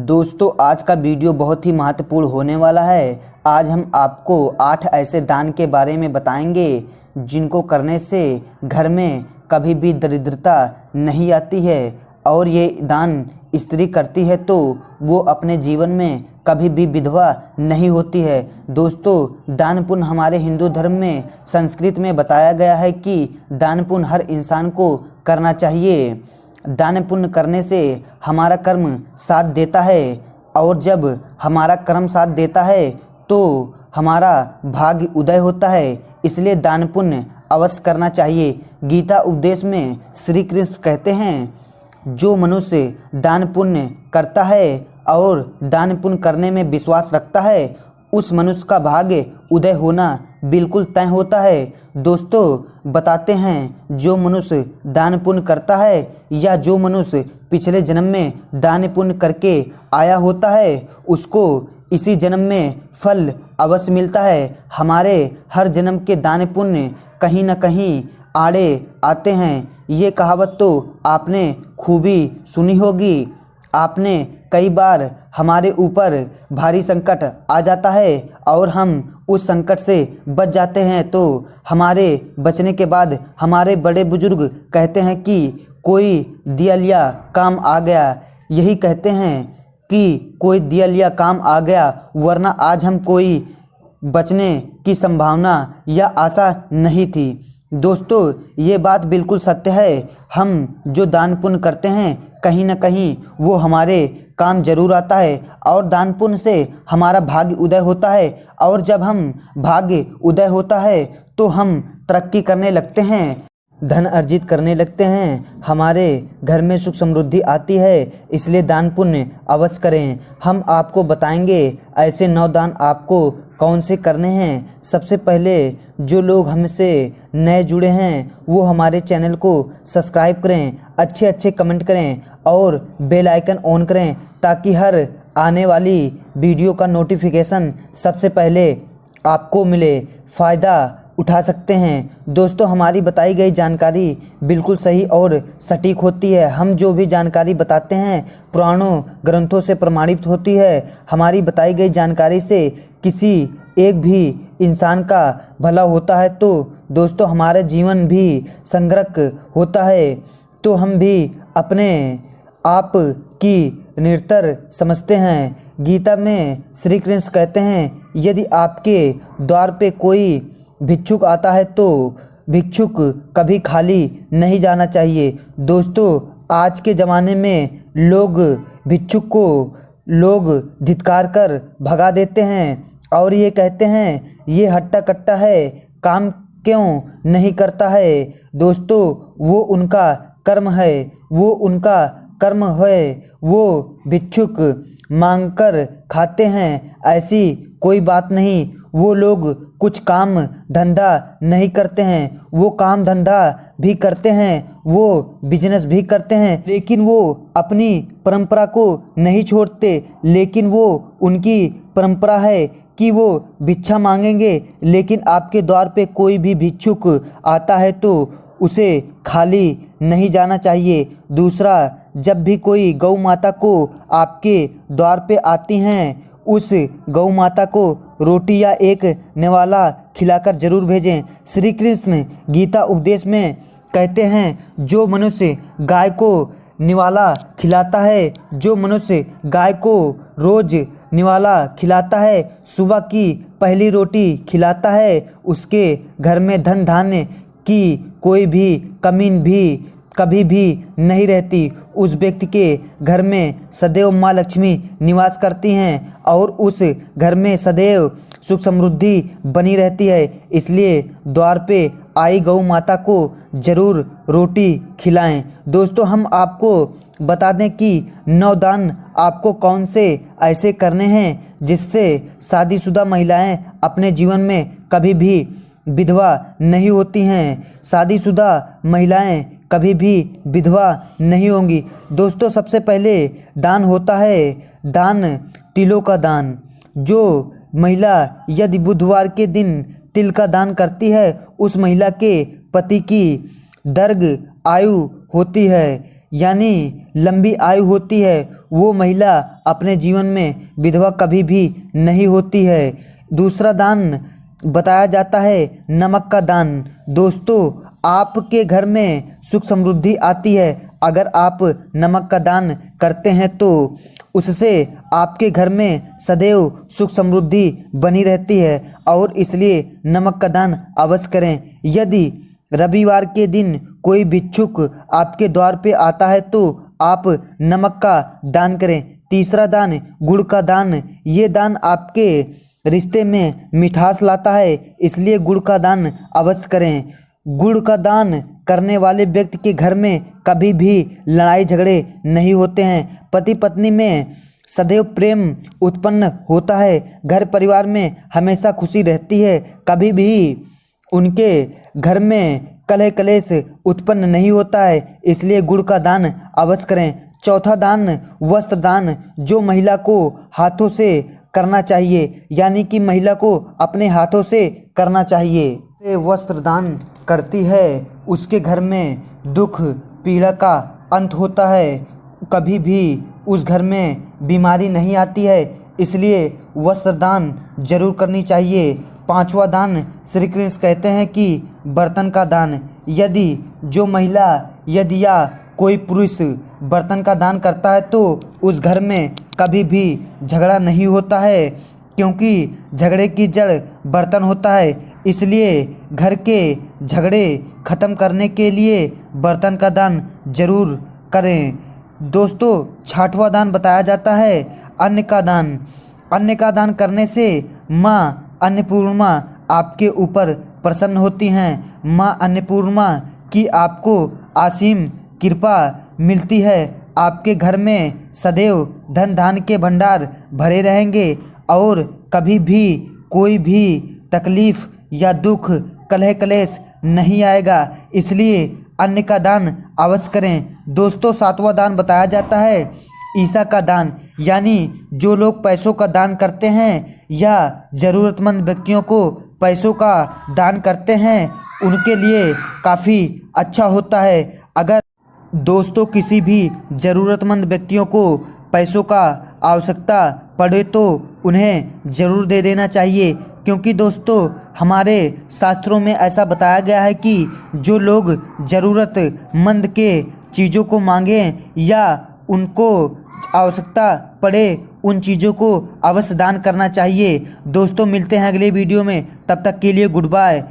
दोस्तों आज का वीडियो बहुत ही महत्वपूर्ण होने वाला है। आज हम आपको 8 ऐसे दान के बारे में बताएंगे जिनको करने से घर में कभी भी दरिद्रता नहीं आती है और ये दान स्त्री करती है तो वो अपने जीवन में कभी भी विधवा नहीं होती है। दोस्तों दान पुण्य हमारे हिंदू धर्म में संस्कृत में बताया गया है कि दान पुण्य हर इंसान को करना चाहिए। दान पुण्य करने से हमारा कर्म साथ देता है और जब हमारा कर्म साथ देता है तो हमारा भाग्य उदय होता है, इसलिए दान पुण्य अवश्य करना चाहिए। गीता उपदेश में श्री कृष्ण कहते हैं जो मनुष्य दान पुण्य करता है और दान पुण्य करने में विश्वास रखता है उस मनुष्य का भाग्य उदय होना बिल्कुल तय होता है। दोस्तों बताते हैं जो मनुष्य दान पुण्य करता है या जो मनुष्य पिछले जन्म में दान पुण्य करके आया होता है उसको इसी जन्म में फल अवश्य मिलता है। हमारे हर जन्म के दान पुण्य कहीं न कहीं आड़े आते हैं। ये कहावत तो आपने खूबी सुनी होगी। आपने कई बार हमारे ऊपर भारी संकट आ जाता है और हम उस संकट से बच जाते हैं तो हमारे बचने के बाद हमारे बड़े बुजुर्ग कहते हैं कि कोई दिया लिया काम आ गया। यही कहते हैं कि कोई दिया लिया काम आ गया, वरना आज हम कोई बचने की संभावना या आशा नहीं थी। दोस्तों ये बात बिल्कुल सत्य है। हम जो दान पुण्य करते हैं कहीं ना कहीं वो हमारे काम जरूर आता है और दान पुण्य से हमारा भाग्य उदय होता है और जब हम भाग्य उदय होता है तो हम तरक्की करने लगते हैं, धन अर्जित करने लगते हैं, हमारे घर में सुख समृद्धि आती है। इसलिए दान पुण्य अवश्य करें। हम आपको बताएंगे ऐसे 9 दान आपको कौन से करने हैं। सबसे पहले जो लोग हमसे नए जुड़े हैं वो हमारे चैनल को सब्सक्राइब करें, अच्छे कमेंट करें और बेल आइकन ऑन करें ताकि हर आने वाली वीडियो का नोटिफिकेशन सबसे पहले आपको मिले, फ़ायदा उठा सकते हैं। दोस्तों हमारी बताई गई जानकारी बिल्कुल सही और सटीक होती है। हम जो भी जानकारी बताते हैं पुराणों ग्रंथों से प्रमाणित होती है। हमारी बताई गई जानकारी से किसी एक भी इंसान का भला होता है तो दोस्तों हमारा जीवन भी संग्रक होता है। तो हम भी अपने आप की निरंतर समझते हैं। गीता में श्री कृष्ण कहते हैं यदि आपके द्वार पे कोई भिक्षुक आता है तो भिक्षुक कभी खाली नहीं जाना चाहिए। दोस्तों आज के ज़माने में लोग भिक्षुक को लोग धिक्कार कर भगा देते हैं और ये कहते हैं ये हट्टा कट्टा है, काम क्यों नहीं करता है। दोस्तों वो उनका कर्म है, वो उनका कर्म है, वो भिक्षुक मांगकर खाते हैं, ऐसी कोई बात नहीं। वो लोग कुछ काम धंधा नहीं करते हैं, वो काम धंधा भी करते हैं, वो बिजनेस भी करते हैं, लेकिन वो अपनी परंपरा को नहीं छोड़ते। लेकिन वो उनकी परंपरा है कि वो भिक्षा मांगेंगे, लेकिन आपके द्वार पे कोई भी भिक्षुक आता है तो उसे खाली नहीं जाना चाहिए। दूसरा, जब भी कोई गौ माता को आपके द्वार पे आती हैं उस गौ माता को रोटी या एक निवाला खिलाकर जरूर भेजें। श्री कृष्ण गीता उपदेश में कहते हैं जो मनुष्य गाय को निवाला खिलाता है, जो मनुष्य गाय को रोज निवाला खिलाता है, सुबह की पहली रोटी खिलाता है, उसके घर में धन धान्य की कोई भी कमी भी कभी भी नहीं रहती। उस व्यक्ति के घर में सदैव माँ लक्ष्मी निवास करती हैं और उस घर में सदैव सुख समृद्धि बनी रहती है। इसलिए द्वार पे आई गौ माता को जरूर रोटी खिलाएं। दोस्तों हम आपको बता दें कि 9 दान आपको कौन से ऐसे करने हैं जिससे शादीशुदा महिलाएं अपने जीवन में कभी भी विधवा नहीं होती हैं। शादीशुदा महिलाएं कभी भी विधवा नहीं होंगी। दोस्तों सबसे पहले दान होता है दान तिलों का दान। जो महिला यदि बुधवार के दिन तिल का दान करती है उस महिला के पति की दीर्घ आयु होती है। यानी लंबी आयु होती है, वो महिला अपने जीवन में विधवा कभी भी नहीं होती है। दूसरा दान बताया जाता है नमक का दान। दोस्तों, आपके घर में सुख समृद्धि आती है अगर आप नमक का दान करते हैं तो उससे आपके घर में सदैव सुख समृद्धि बनी रहती है और इसलिए नमक का दान अवश्य करें। यदि रविवार के दिन कोई भिक्षुक आपके द्वार पे आता है तो आप नमक का दान करें। तीसरा दान गुड़ का दान। ये दान आपके रिश्ते में मिठास लाता है, इसलिए गुड़ का दान अवश्य करें। गुड़ का दान करने वाले व्यक्ति के घर में कभी भी लड़ाई झगड़े नहीं होते हैं। पति पत्नी में सदैव प्रेम उत्पन्न होता है। घर परिवार में हमेशा खुशी रहती है। कभी भी उनके घर में कलह कलेश उत्पन्न नहीं होता है, इसलिए गुड़ का दान अवश्य करें। चौथा दान वस्त्र दान, जो महिला को हाथों से करना चाहिए, यानी कि महिला को अपने हाथों से करना चाहिए। वस्त्र दान करती है उसके घर में दुख पीड़ा का अंत होता है, कभी भी उस घर में बीमारी नहीं आती है, इसलिए वस्त्र दान जरूर करनी चाहिए। पांचवा दान श्री कृष्ण कहते हैं कि बर्तन का दान। यदि जो महिला या कोई पुरुष बर्तन का दान करता है तो उस घर में कभी भी झगड़ा नहीं होता है, क्योंकि झगड़े की जड़ बर्तन होता है। इसलिए घर के झगड़े ख़त्म करने के लिए बर्तन का दान जरूर करें। दोस्तों, छठवां दान बताया जाता है अन्न का दान। अन्न का दान करने से माँ अन्नपूर्णा आपके ऊपर प्रसन्न होती हैं। माँ अन्नपूर्णा की आपको असीम कृपा मिलती है। आपके घर में सदैव धन धान्य के भंडार भरे रहेंगे और कभी भी कोई भी तकलीफ या दुख कलह कलेश नहीं आएगा, इसलिए अन्न का दान अवश्य करें। दोस्तों, सातवां दान बताया जाता है ईसा का दान, यानी जो लोग पैसों का दान करते हैं या ज़रूरतमंद व्यक्तियों को पैसों का दान करते हैं उनके लिए काफ़ी अच्छा होता है। अगर दोस्तों किसी भी ज़रूरतमंद व्यक्तियों को पैसों का आवश्यकता पड़े तो उन्हें ज़रूर दे देना चाहिए, क्योंकि दोस्तों हमारे शास्त्रों में ऐसा बताया गया है कि जो लोग ज़रूरतमंद के चीज़ों को मांगें या उनको आवश्यकता पड़े उन चीज़ों को अवश्य दान करना चाहिए। दोस्तों, मिलते हैं अगले वीडियो में, तब तक के लिए गुड बाय।